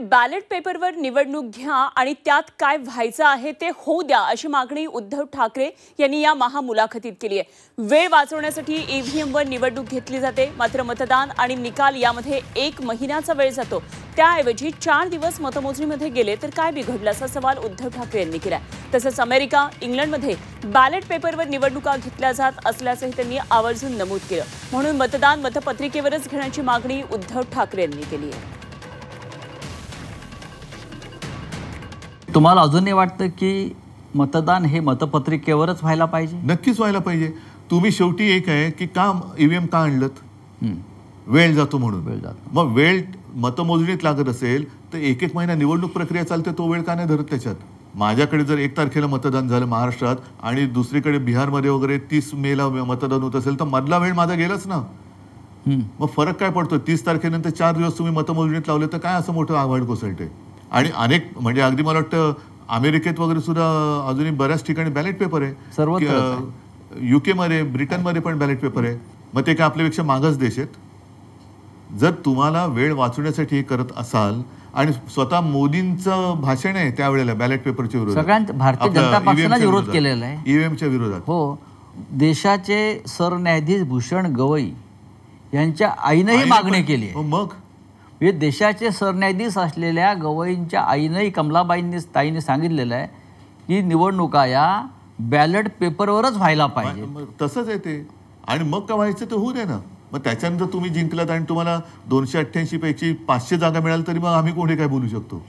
Ballot पेपरवर निवडणूक घ्या आणि त्यात काय व्हायचं आहे ते होऊ द्या अशी मागणी उद्धव ठाकरे यांनी या महामुलाखतीत केली आहे। वेळ वाचवण्यासाठी ईव्हीएमवर निवडणूक घेतली जाते, मात्र मतदान आणि निकाल यामध्ये 1 महिन्याचा वेळ जातो। त्याऐवजी 4 दिवस मतमोजणीमध्ये गेले तर काय बिघडलं असा सवाल उद्धव ठाकरे यांनी केला। तसंच अमेरिका, इंग्लंडमध्ये बॅलेट पेपरवर निवडणुका घेतल्या जात असल्याचंही त्यांनी आवर्जून नमूद केलं। म्हणून मतदान मतपत्रिकेवरच घेण्याची मागणी उद्धव ठाकरे यांनी केली आहे। तुम्हाला अजूनही वाटतं की मतदान हे मतपत्रिकेवरच व्हायला पाहिजे? नक्कीच व्हायला पाहिजे। तुम्ही शेवटी एक आहे की का ईव्हीएम का आणलत? वेळ जातो म्हणून। वेळ जातो। मग वेळ मतमोजणीत लागत असेल तर 1-1 महिना निवडणूक प्रक्रिया चालते, तो वेळ का नाही धरत त्याच्यात? माझ्याकडे जर 1 तारखेला मतदान झालं महाराष्ट्रात आणि दुसरीकडे बिहारमध्ये वगैरे 30 मेला मतदान होत असेल तर मधला वेळ माझा गेलाच ना। मग फरक काय पडतो? 30 तारखेनंतर 4 दिवस तुम्ही मतमोजणीत लावले तर काय असं मोठं आव्हान कोसळते? आणि अनेक म्हणजे अगदी मला वाटतं अमेरिकेत वगैरे सुद्धा अजूनही बऱ्याच ठिकाणी बॅलेट पेपर आहे। UK मध्ये, ब्रिटनमध्ये पण बॅलेट पेपर आहे। मग ते काय आपल्यापेक्षा मागच देश आहेत? जर तुम्हाला वेळ वाचवण्यासाठी हे करत असाल आणि स्वतः मोदींचं भाषण आहे त्यावेळेला बॅलेट पेपरच्या विरोधात, सगळ्यांचा भारतीय जनता पक्षाने विरोध केलेला आहे ईव्हीएमच्या विरोधात। हो, देशाचे सरन्यायाधीश भूषण गवई यांच्या आईनंही मागणी केली आहे। मग हे देशाचे सरन्यायाधीश असलेल्या गवईंच्या आईनंही, कमलाबाईंनी ताईने सांगितलेलं आहे की निवडणुका या बॅलेट पेपरवरच व्हायला पाहिजे। तसंच आहे ते। आणि मग का व्हायचं तर होऊ दे ना। मग त्याच्यानंतर तुम्ही जिंकलात आणि तुम्हाला 288 पैकी 500 जागा मिळाल तरी मग आम्ही कोणी काय बोलू शकतो?